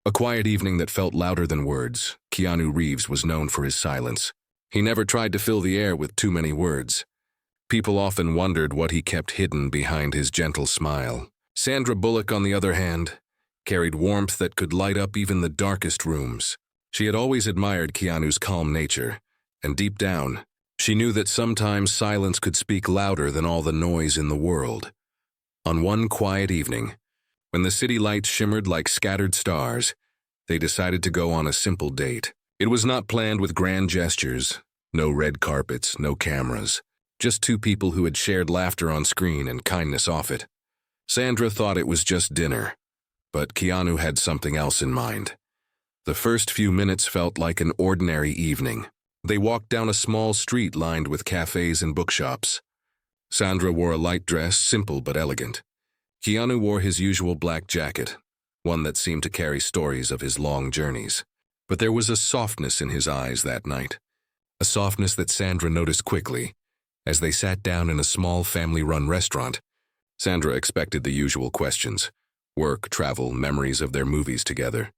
A quiet evening that felt louder than words. Keanu Reeves was known for his silence. He never tried to fill the air with too many words. People often wondered what he kept hidden behind his gentle smile. Sandra Bullock, on the other hand, carried warmth that could light up even the darkest rooms. She had always admired Keanu's calm nature, and deep down, she knew that sometimes silence could speak louder than all the noise in the world. On one quiet evening, when the city lights shimmered like scattered stars, they decided to go on a simple date. It was not planned with grand gestures, no red carpets, no cameras, just two people who had shared laughter on screen and kindness off it. Sandra thought it was just dinner, but Keanu had something else in mind. The first few minutes felt like an ordinary evening. They walked down a small street lined with cafes and bookshops. Sandra wore a light dress, simple but elegant. Keanu wore his usual black jacket, one that seemed to carry stories of his long journeys. But there was a softness in his eyes that night, a softness that Sandra noticed quickly as they sat down in a small family-run restaurant. Sandra expected the usual questions: work, travel, memories of their movies together.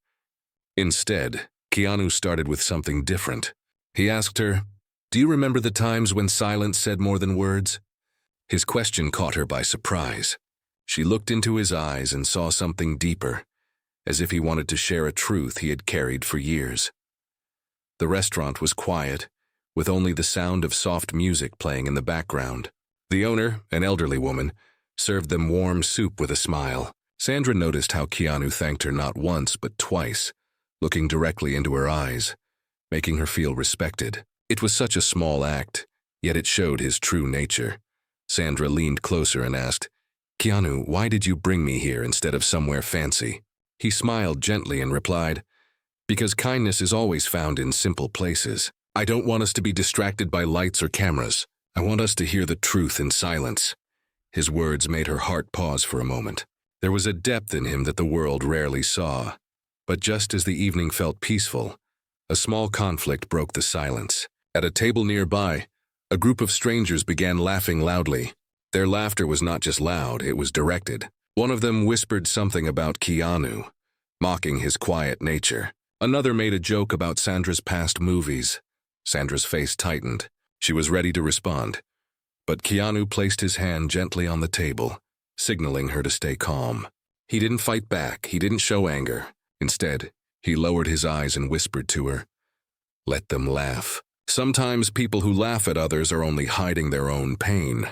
Instead, Keanu started with something different. He asked her, "Do you remember the times when silence said more than words?" His question caught her by surprise. She looked into his eyes and saw something deeper, as if he wanted to share a truth he had carried for years. The restaurant was quiet, with only the sound of soft music playing in the background. The owner, an elderly woman, served them warm soup with a smile. Sandra noticed how Keanu thanked her not once but twice, looking directly into her eyes, making her feel respected. It was such a small act, yet it showed his true nature. Sandra leaned closer and asked, "Keanu, why did you bring me here instead of somewhere fancy?" He smiled gently and replied, "Because kindness is always found in simple places. I don't want us to be distracted by lights or cameras. I want us to hear the truth in silence." His words made her heart pause for a moment. There was a depth in him that the world rarely saw. But just as the evening felt peaceful, a small conflict broke the silence. At a table nearby, a group of strangers began laughing loudly. Their laughter was not just loud, it was directed. One of them whispered something about Keanu, mocking his quiet nature. Another made a joke about Sandra's past movies. Sandra's face tightened. She was ready to respond. But Keanu placed his hand gently on the table, signaling her to stay calm. He didn't fight back, he didn't show anger. Instead, he lowered his eyes and whispered to her, "Let them laugh." Sometimes people who laugh at others are only hiding their own pain.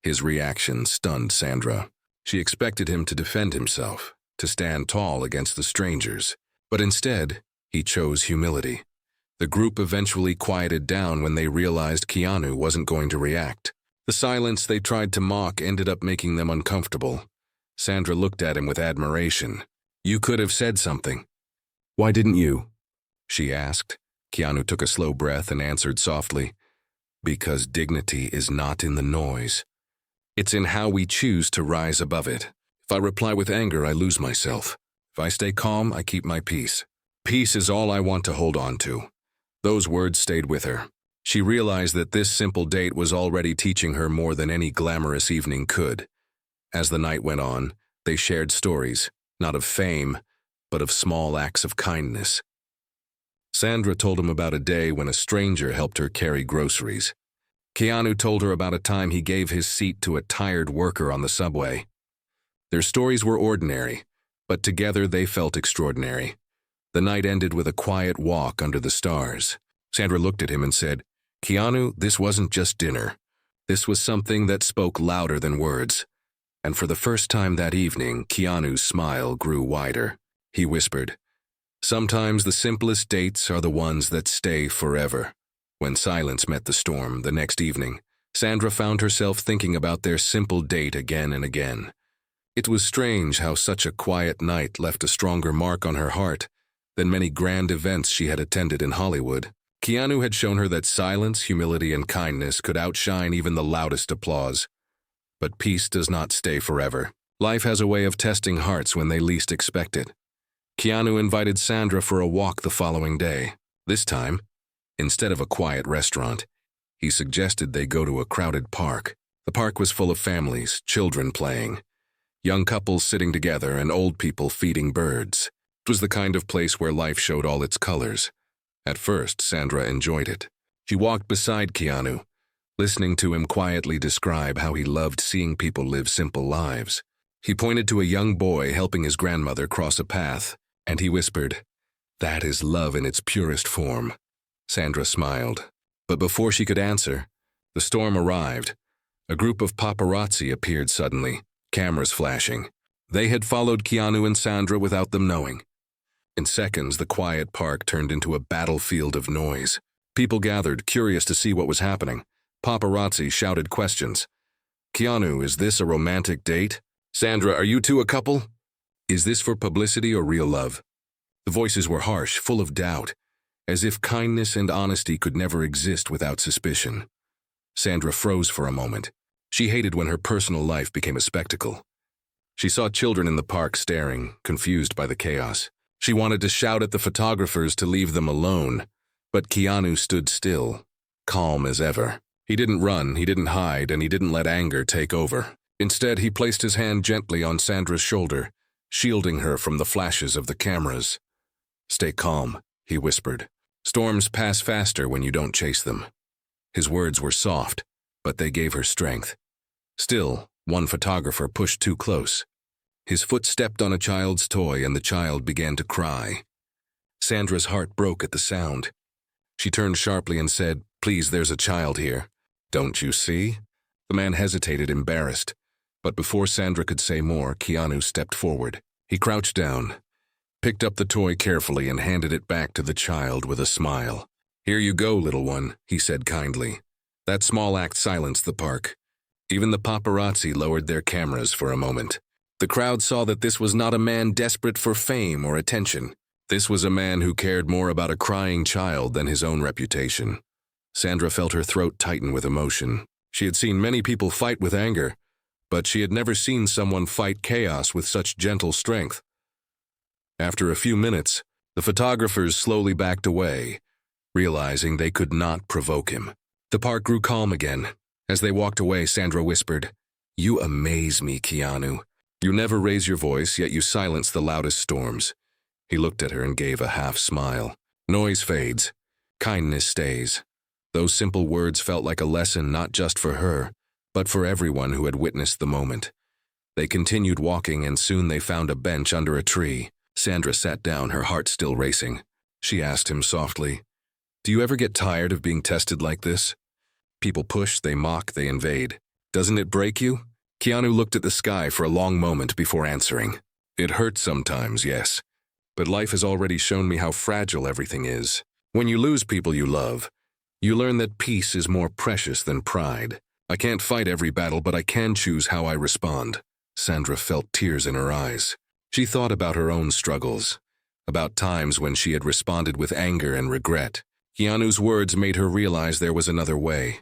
His reaction stunned Sandra. She expected him to defend himself, to stand tall against the strangers. But instead, he chose humility. The group eventually quieted down when they realized Keanu wasn't going to react. The silence they tried to mock ended up making them uncomfortable. Sandra looked at him with admiration. "You could have said something." "Why didn't you?" she asked. Keanu took a slow breath and answered softly, "Because dignity is not in the noise. It's in how we choose to rise above it. If I reply with anger, I lose myself. If I stay calm, I keep my peace. Peace is all I want to hold on to." Those words stayed with her. She realized that this simple date was already teaching her more than any glamorous evening could. As the night went on, they shared stories, not of fame, but of small acts of kindness. Sandra told him about a day when a stranger helped her carry groceries. Keanu told her about a time he gave his seat to a tired worker on the subway. Their stories were ordinary, but together they felt extraordinary. The night ended with a quiet walk under the stars. Sandra looked at him and said, "Keanu, this wasn't just dinner. This was something that spoke louder than words." And for the first time that evening, Keanu's smile grew wider. He whispered, "Sometimes the simplest dates are the ones that stay forever." When silence met the storm the next evening, Sandra found herself thinking about their simple date again and again. It was strange how such a quiet night left a stronger mark on her heart than many grand events she had attended in Hollywood. Keanu had shown her that silence, humility, and kindness could outshine even the loudest applause. But peace does not stay forever. Life has a way of testing hearts when they least expect it. Keanu invited Sandra for a walk the following day. This time, instead of a quiet restaurant, he suggested they go to a crowded park. The park was full of families, children playing, young couples sitting together, and old people feeding birds. It It was the kind of place where life showed all its colors. At first, Sandra enjoyed it. She walked beside Keanu, listening to him quietly describe how he loved seeing people live simple lives. He pointed to a young boy helping his grandmother cross a path, and he whispered, "That is love in its purest form." Sandra smiled. But before she could answer, the storm arrived. A group of paparazzi appeared suddenly, cameras flashing. They had followed Keanu and Sandra without them knowing. In seconds, the quiet park turned into a battlefield of noise. People gathered, curious to see what was happening. Paparazzi shouted questions. "Keanu, is this a romantic date? Sandra, are you two a couple? Is this for publicity or real love?" The voices were harsh, full of doubt, as if kindness and honesty could never exist without suspicion. Sandra froze for a moment. She hated when her personal life became a spectacle. She saw children in the park staring, confused by the chaos. She wanted to shout at the photographers to leave them alone, but Keanu stood still, calm as ever. He didn't run, he didn't hide, and he didn't let anger take over. Instead, he placed his hand gently on Sandra's shoulder, shielding her from the flashes of the cameras. "Stay calm," he whispered. "Storms pass faster when you don't chase them." His words were soft, but they gave her strength. Still, one photographer pushed too close. His foot stepped on a child's toy and the child began to cry. Sandra's heart broke at the sound. She turned sharply and said, "Please, there's a child here." "Don't you see?" The man hesitated, embarrassed. But before Sandra could say more, Keanu stepped forward. He crouched down, picked up the toy carefully and handed it back to the child with a smile. "Here you go, little one," he said kindly. That small act silenced the park. Even the paparazzi lowered their cameras for a moment. The crowd saw that this was not a man desperate for fame or attention. This was a man who cared more about a crying child than his own reputation. Sandra felt her throat tighten with emotion. She had seen many people fight with anger, but she had never seen someone fight chaos with such gentle strength. After a few minutes, the photographers slowly backed away, realizing they could not provoke him. The park grew calm again. As they walked away, Sandra whispered, "You amaze me, Keanu. You never raise your voice, yet you silence the loudest storms." He looked at her and gave a half smile. Noise fades. Kindness stays. Those simple words felt like a lesson not just for her, but for everyone who had witnessed the moment. They continued walking and soon they found a bench under a tree. Sandra sat down, her heart still racing. She asked him softly, "Do you ever get tired of being tested like this? People push, they mock, they invade. Doesn't it break you?" Keanu looked at the sky for a long moment before answering. "It hurts sometimes, yes. But life has already shown me how fragile everything is. When you lose people you love, you learn that peace is more precious than pride. I can't fight every battle, but I can choose how I respond." Sandra felt tears in her eyes. She thought about her own struggles, about times when she had responded with anger and regret. Keanu's words made her realize there was another way.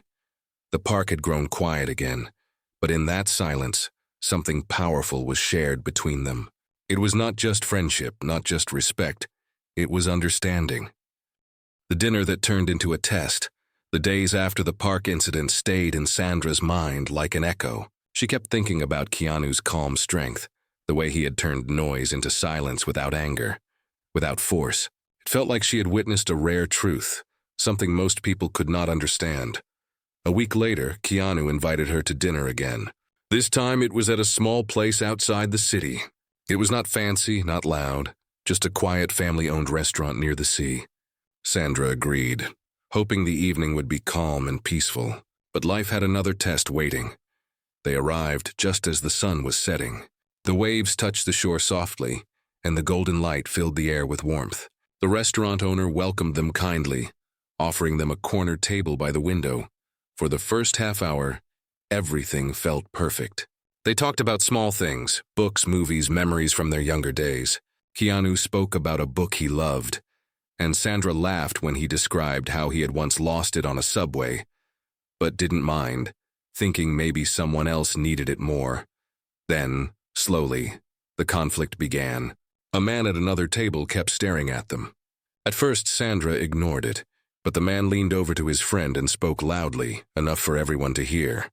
The park had grown quiet again, but in that silence, something powerful was shared between them. It was not just friendship, not just respect, it was understanding. The dinner that turned into a test, the days after the park incident stayed in Sandra's mind like an echo. She kept thinking about Keanu's calm strength, the way he had turned noise into silence without anger, without force. It felt like she had witnessed a rare truth, something most people could not understand. A week later, Keanu invited her to dinner again. This time it was at a small place outside the city. It was not fancy, not loud, just a quiet family-owned restaurant near the sea. Sandra agreed, hoping the evening would be calm and peaceful. But life had another test waiting. They arrived just as the sun was setting. The waves touched the shore softly, and the golden light filled the air with warmth. The restaurant owner welcomed them kindly, offering them a corner table by the window. For the first half hour, everything felt perfect. They talked about small things, books, movies, memories from their younger days. Keanu spoke about a book he loved, and Sandra laughed when he described how he had once lost it on a subway, but didn't mind, thinking maybe someone else needed it more. Then, slowly, the conflict began. A man at another table kept staring at them. At first, Sandra ignored it, but the man leaned over to his friend and spoke loudly, enough for everyone to hear.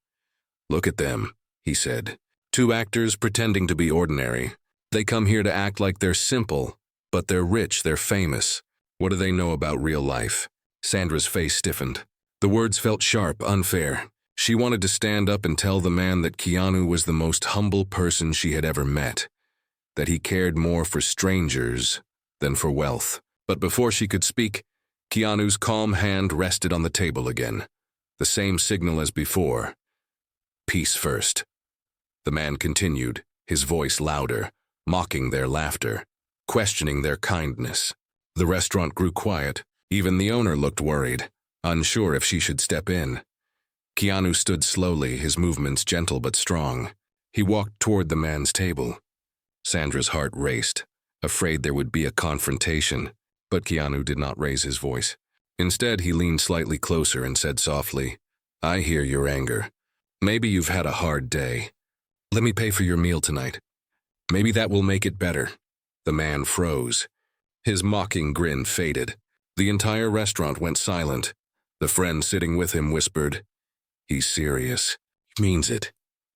"Look at them," he said. "Two actors pretending to be ordinary. They come here to act like they're simple, But they're rich, they're famous. What do they know about real life? Sandra's face stiffened. The words felt sharp, unfair. She wanted to stand up and tell the man that Keanu was the most humble person she had ever met, that he cared more for strangers than for wealth. But before she could speak, Keanu's calm hand rested on the table again. The same signal as before. Peace first. The man continued, his voice louder, mocking their laughter, questioning their kindness. The restaurant grew quiet. Even the owner looked worried, unsure if she should step in. Keanu stood slowly, his movements gentle but strong. He walked toward the man's table. Sandra's heart raced, afraid there would be a confrontation, but Keanu did not raise his voice. Instead, he leaned slightly closer and said softly, "I hear your anger. Maybe you've had a hard day. Let me pay for your meal tonight. Maybe that will make it better." The man froze. His mocking grin faded. The entire restaurant went silent. The friend sitting with him whispered, "He's serious. He means it."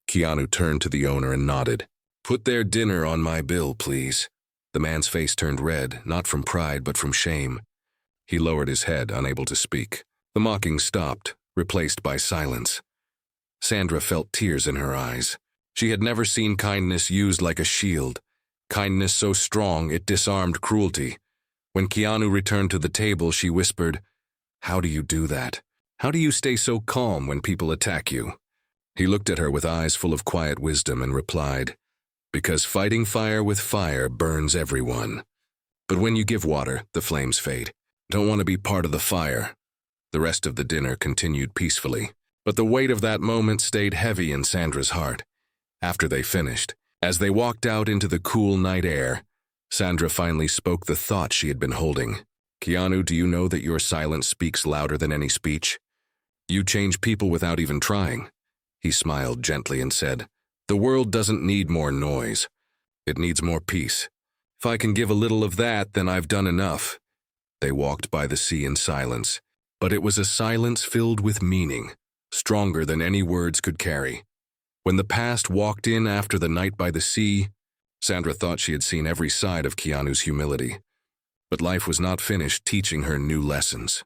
Keanu turned to the owner and nodded. "Put their dinner on my bill, please." The man's face turned red, not from pride but from shame. He lowered his head, unable to speak. The mocking stopped, replaced by silence. Sandra felt tears in her eyes. She had never seen kindness used like a shield. Kindness so strong it disarmed cruelty. When Keanu returned to the table, she whispered, "How do you do that? How do you stay so calm when people attack you?" He looked at her with eyes full of quiet wisdom and replied, "Because fighting fire with fire burns everyone. But when you give water, the flames fade. Don't want to be part of the fire." The rest of the dinner continued peacefully, but the weight of that moment stayed heavy in Sandra's heart. After they finished, as they walked out into the cool night air, Sandra finally spoke the thought she had been holding. "Keanu, do you know that your silence speaks louder than any speech? You change people without even trying." He smiled gently and said, "The world doesn't need more noise. It needs more peace. If I can give a little of that, then I've done enough." They walked by the sea in silence, but it was a silence filled with meaning, stronger than any words could carry. When the past walked in after the night by the sea, Sandra thought she had seen every side of Keanu's humility. But life was not finished teaching her new lessons.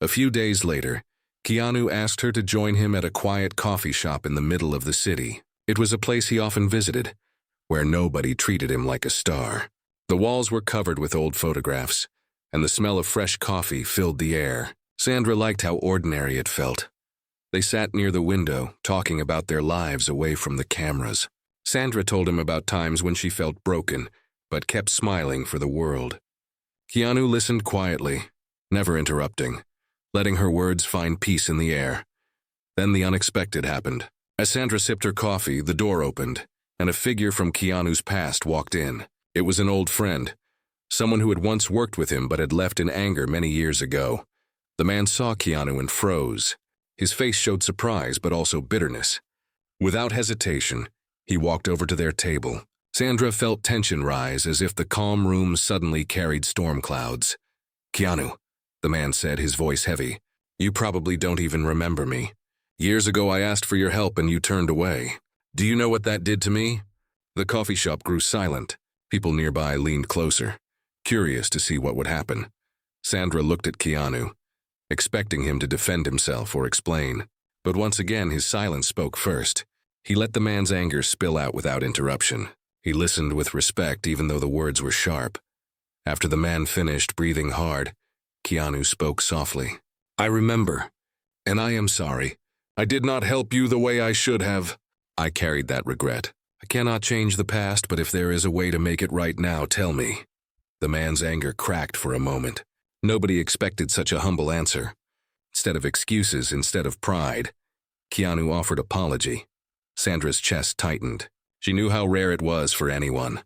A few days later, Keanu asked her to join him at a quiet coffee shop in the middle of the city. It was a place he often visited, where nobody treated him like a star. The walls were covered with old photographs, and the smell of fresh coffee filled the air. Sandra liked how ordinary it felt. They sat near the window, talking about their lives away from the cameras. Sandra told him about times when she felt broken, but kept smiling for the world. Keanu listened quietly, never interrupting, letting her words find peace in the air. Then the unexpected happened. As Sandra sipped her coffee, the door opened, and a figure from Keanu's past walked in. It was an old friend, someone who had once worked with him but had left in anger many years ago. The man saw Keanu and froze. His face showed surprise but also bitterness. Without hesitation, he walked over to their table. Sandra felt tension rise as if the calm room suddenly carried storm clouds. "Keanu," the man said, his voice heavy, "you probably don't even remember me. Years ago I asked for your help and you turned away. Do you know what that did to me?" The coffee shop grew silent. People nearby leaned closer, curious to see what would happen. Sandra looked at Keanu, expecting him to defend himself or explain. But once again his silence spoke first. He let the man's anger spill out without interruption. He listened with respect even though the words were sharp. After the man finished breathing hard, Keanu spoke softly. "I remember, and I am sorry. I did not help you the way I should have. I carried that regret. I cannot change the past, but if there is a way to make it right now, tell me." The man's anger cracked for a moment. Nobody expected such a humble answer. Instead of excuses, instead of pride, Keanu offered apology. Sandra's chest tightened. She knew how rare it was for anyone,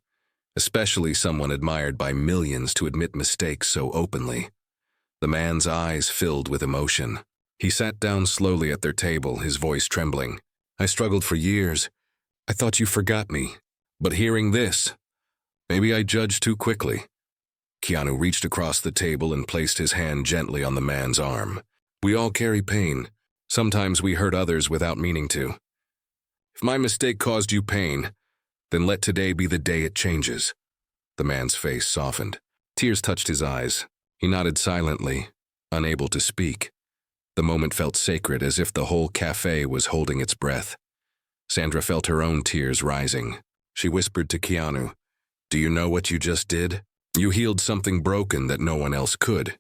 especially someone admired by millions, to admit mistakes so openly. The man's eyes filled with emotion. He sat down slowly at their table, his voice trembling. "I struggled for years. I thought you forgot me. But hearing this, maybe I judged too quickly." Keanu reached across the table and placed his hand gently on the man's arm. "We all carry pain. Sometimes we hurt others without meaning to. If my mistake caused you pain, then let today be the day it changes." The man's face softened. Tears touched his eyes. He nodded silently, unable to speak. The moment felt sacred, as if the whole cafe was holding its breath. Sandra felt her own tears rising. She whispered to Keanu, "Do you know what you just did? You healed something broken that no one else could."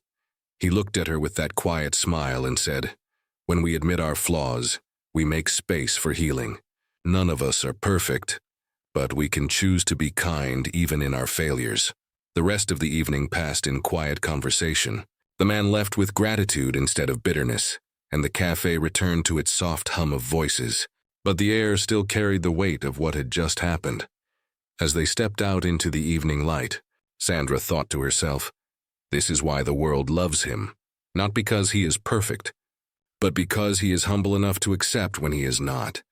He looked at her with that quiet smile and said, "When we admit our flaws, we make space for healing. None of us are perfect, but we can choose to be kind even in our failures." The rest of the evening passed in quiet conversation. The man left with gratitude instead of bitterness, and the cafe returned to its soft hum of voices. But the air still carried the weight of what had just happened. As they stepped out into the evening light, Sandra thought to herself, "This is why the world loves him, not because he is perfect, but because he is humble enough to accept when he is not."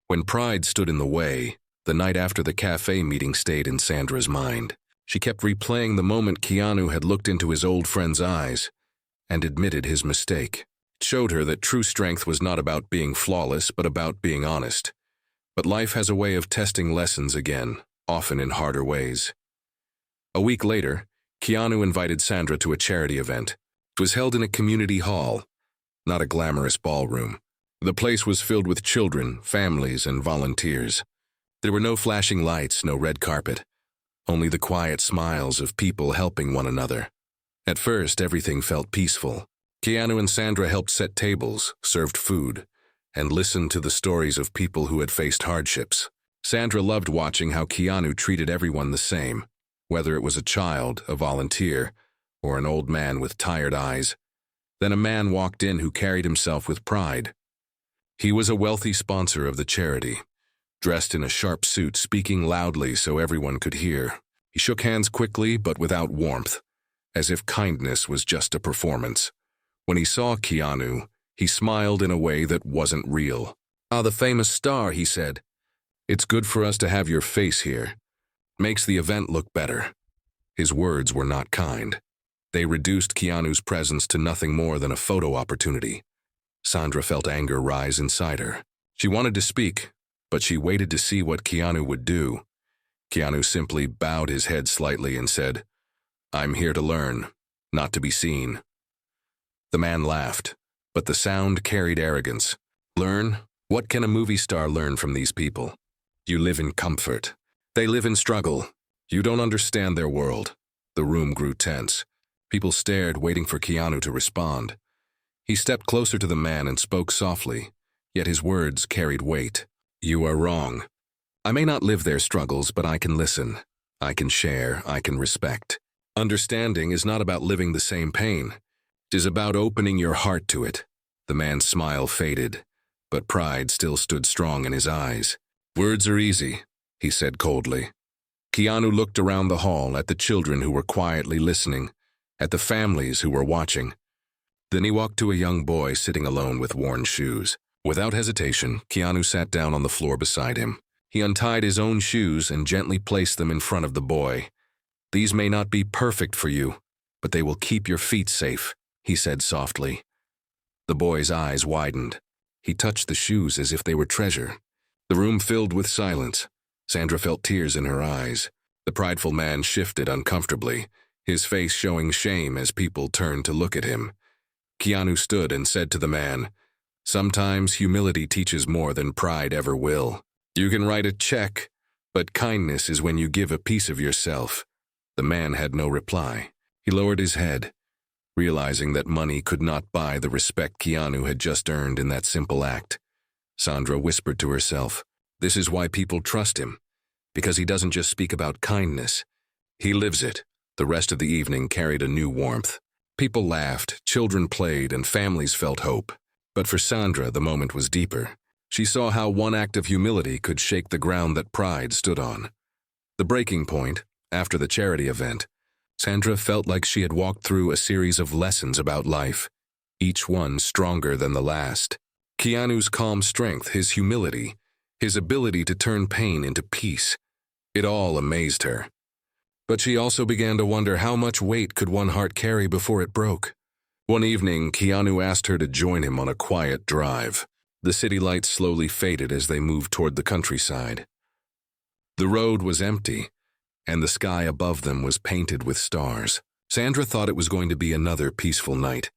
When pride stood in the way, the night after the cafe meeting stayed in Sandra's mind. She kept replaying the moment Keanu had looked into his old friend's eyes and admitted his mistake. It showed her that true strength was not about being flawless, but about being honest. But life has a way of testing lessons again, often in harder ways. A week later, Keanu invited Sandra to a charity event. It was held in a community hall, not a glamorous ballroom. The place was filled with children, families, and volunteers. There were no flashing lights, no red carpet, only the quiet smiles of people helping one another. At first, everything felt peaceful. Keanu and Sandra helped set tables, served food, and listened to the stories of people who had faced hardships. Sandra loved watching how Keanu treated everyone the same, whether it was a child, a volunteer, or an old man with tired eyes. Then a man walked in who carried himself with pride. He was a wealthy sponsor of the charity, dressed in a sharp suit, speaking loudly so everyone could hear. He shook hands quickly but without warmth, as if kindness was just a performance. When he saw Keanu, he smiled in a way that wasn't real. "Ah, the famous star," he said. "It's good for us to have your face here. Makes the event look better." His words were not kind. They reduced Keanu's presence to nothing more than a photo opportunity. Sandra felt anger rise inside her. She wanted to speak, but she waited to see what Keanu would do. Keanu simply bowed his head slightly and said, "I'm here to learn, not to be seen." The man laughed, but the sound carried arrogance. "Learn? What can a movie star learn from these people? You live in comfort. They live in struggle. You don't understand their world." The room grew tense. People stared, waiting for Keanu to respond. He stepped closer to the man and spoke softly, yet his words carried weight. "You are wrong. I may not live their struggles, but I can listen. I can share. I can respect. Understanding is not about living the same pain. It is about opening your heart to it." The man's smile faded, but pride still stood strong in his eyes. "Words are easy," he said coldly. Keanu looked around the hall at the children who were quietly listening, at the families who were watching. Then he walked to a young boy sitting alone with worn shoes. Without hesitation, Keanu sat down on the floor beside him. He untied his own shoes and gently placed them in front of the boy. "These may not be perfect for you, but they will keep your feet safe," he said softly. The boy's eyes widened. He touched the shoes as if they were treasure. The room filled with silence. Sandra felt tears in her eyes. The prideful man shifted uncomfortably, his face showing shame as people turned to look at him. Keanu stood and said to the man, "Sometimes humility teaches more than pride ever will. You can write a check, but kindness is when you give a piece of yourself." The man had no reply. He lowered his head, realizing that money could not buy the respect Keanu had just earned in that simple act. Sandra whispered to herself, "This is why people trust him, because he doesn't just speak about kindness. He lives it." The rest of the evening carried a new warmth. People laughed, children played, and families felt hope. But for Sandra, the moment was deeper. She saw how one act of humility could shake the ground that pride stood on. The breaking point, after the charity event, Sandra felt like she had walked through a series of lessons about life, each one stronger than the last. Keanu's calm strength, his humility, his ability to turn pain into peace. It all amazed her. But she also began to wonder how much weight could one heart carry before it broke. One evening, Keanu asked her to join him on a quiet drive. The city lights slowly faded as they moved toward the countryside. The road was empty, and the sky above them was painted with stars. Sandra thought it was going to be another peaceful night,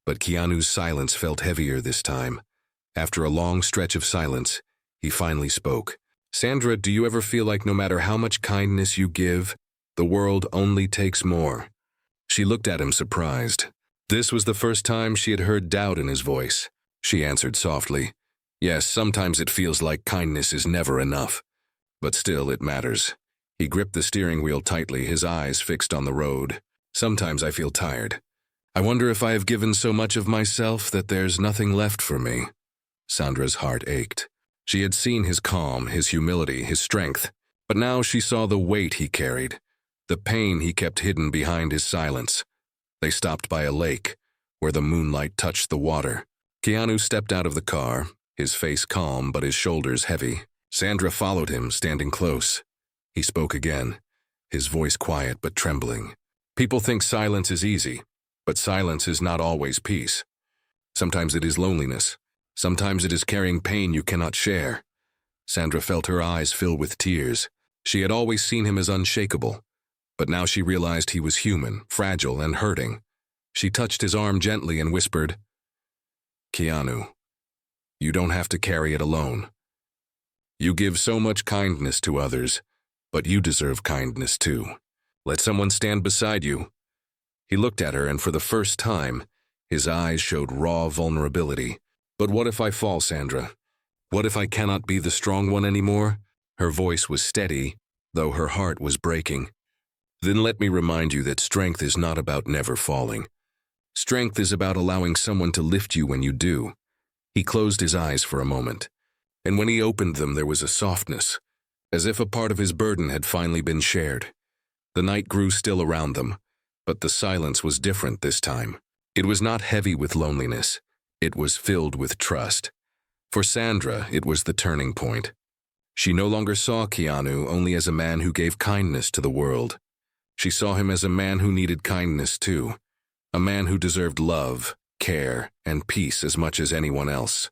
but Keanu's silence felt heavier this time. After a long stretch of silence, he finally spoke. "Sandra, do you ever feel like no matter how much kindness you give, the world only takes more?" She looked at him surprised. This was the first time she had heard doubt in his voice. She answered softly, "Yes, sometimes it feels like kindness is never enough. But still, it matters." He gripped the steering wheel tightly, his eyes fixed on the road. "Sometimes I feel tired. I wonder if I have given so much of myself that there's nothing left for me." Sandra's heart ached. She had seen his calm, his humility, his strength, but now she saw the weight he carried, the pain he kept hidden behind his silence. They stopped by a lake, where the moonlight touched the water. Keanu stepped out of the car, his face calm but his shoulders heavy. Sandra followed him, standing close. He spoke again, his voice quiet but trembling. "People think silence is easy, but silence is not always peace. Sometimes it is loneliness. Sometimes it is carrying pain you cannot share." Sandra felt her eyes fill with tears. She had always seen him as unshakable, but now she realized he was human, fragile, and hurting. She touched his arm gently and whispered, "Keanu, you don't have to carry it alone. You give so much kindness to others, but you deserve kindness too. Let someone stand beside you." He looked at her, and for the first time, his eyes showed raw vulnerability. "But what if I fall, Sandra? What if I cannot be the strong one anymore?" Her voice was steady, though her heart was breaking. "Then let me remind you that strength is not about never falling. Strength is about allowing someone to lift you when you do." He closed his eyes for a moment, and when he opened them there was a softness, as if a part of his burden had finally been shared. The night grew still around them, but the silence was different this time. It was not heavy with loneliness. It was filled with trust. For Sandra, it was the turning point. She no longer saw Keanu only as a man who gave kindness to the world. She saw him as a man who needed kindness too, a man who deserved love, care, and peace as much as anyone else.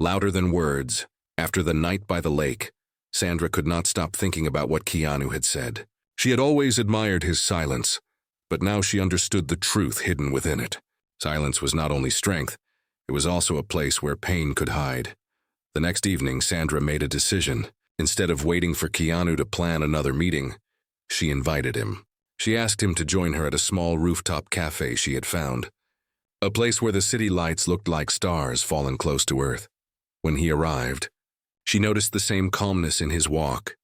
Louder than words, after the night by the lake, Sandra could not stop thinking about what Keanu had said. She had always admired his silence, but now she understood the truth hidden within it. Silence was not only strength, it was also a place where pain could hide. The next evening, Sandra made a decision. Instead of waiting for Keanu to plan another meeting, she invited him. She asked him to join her at a small rooftop cafe she had found, a place where the city lights looked like stars fallen close to earth. When he arrived, she noticed the same calmness in his walk,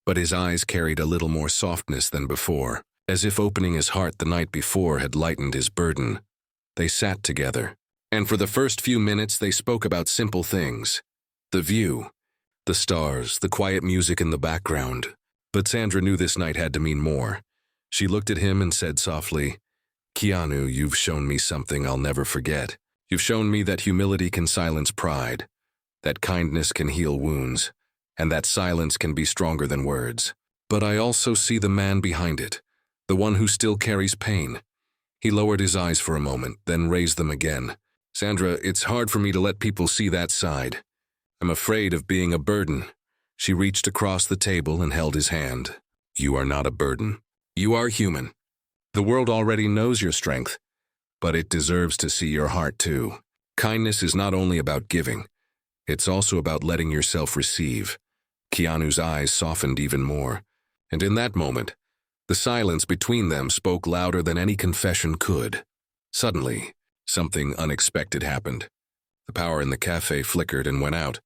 but his eyes carried a little more softness than before, as if opening his heart the night before had lightened his burden. They sat together, and for the first few minutes they spoke about simple things. The view, the stars, the quiet music in the background. But Sandra knew this night had to mean more. She looked at him and said softly, "Keanu, you've shown me something I'll never forget. You've shown me that humility can silence pride, that kindness can heal wounds, and that silence can be stronger than words. But I also see the man behind it, the one who still carries pain." He lowered his eyes for a moment, then raised them again. "Sandra, it's hard for me to let people see that side. I'm afraid of being a burden." She reached across the table and held his hand. "You are not a burden. You are human. The world already knows your strength, but it deserves to see your heart too. Kindness is not only about giving, it's also about letting yourself receive." Keanu's eyes softened even more, and in that moment, the silence between them spoke louder than any confession could. Suddenly, something unexpected happened. The power in the cafe flickered and went out,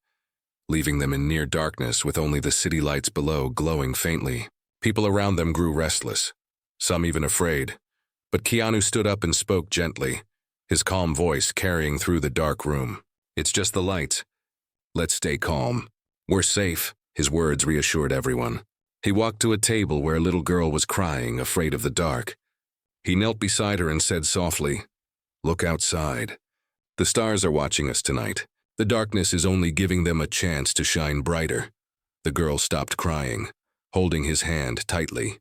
leaving them in near darkness with only the city lights below glowing faintly. People around them grew restless, some even afraid. But Keanu stood up and spoke gently, his calm voice carrying through the dark room. "It's just the lights. Let's stay calm. We're safe," his words reassured everyone. He walked to a table where a little girl was crying, afraid of the dark. He knelt beside her and said softly, "Look outside. The stars are watching us tonight. The darkness is only giving them a chance to shine brighter." The girl stopped crying, holding his hand tightly.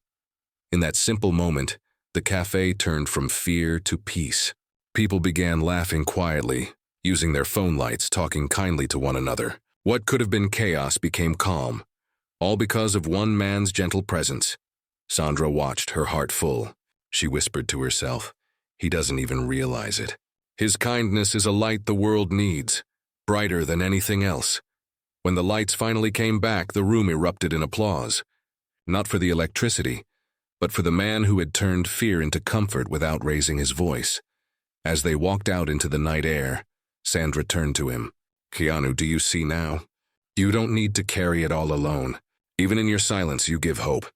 In that simple moment, the cafe turned from fear to peace. People began laughing quietly, using their phone lights, talking kindly to one another. What could have been chaos became calm, all because of one man's gentle presence. Sandra watched, her heart full. she whispered to herself. He doesn't even realize it. His kindness is a light the world needs, brighter than anything else. When the lights finally came back, the room erupted in applause. Not for the electricity, but for the man who had turned fear into comfort without raising his voice. As they walked out into the night air, Sandra turned to him. Keanu, do you see now? You don't need to carry it all alone. Even in your silence, you give hope.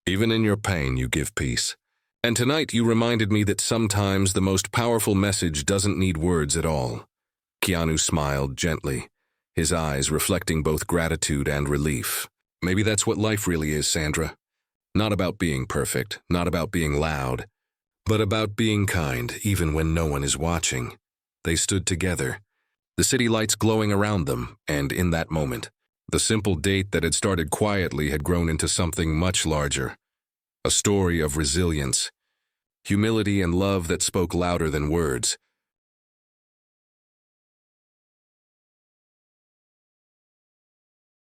Even in your pain, you give peace. And tonight, you reminded me that sometimes the most powerful message doesn't need words at all. Keanu smiled gently, his eyes reflecting both gratitude and relief. Maybe that's what life really is, Sandra. Not about being perfect, not about being loud, but about being kind, even when no one is watching. They stood together, the city lights glowing around them, and in that moment, the simple date that had started quietly had grown into something much larger. A story of resilience, humility, and love that spoke louder than words.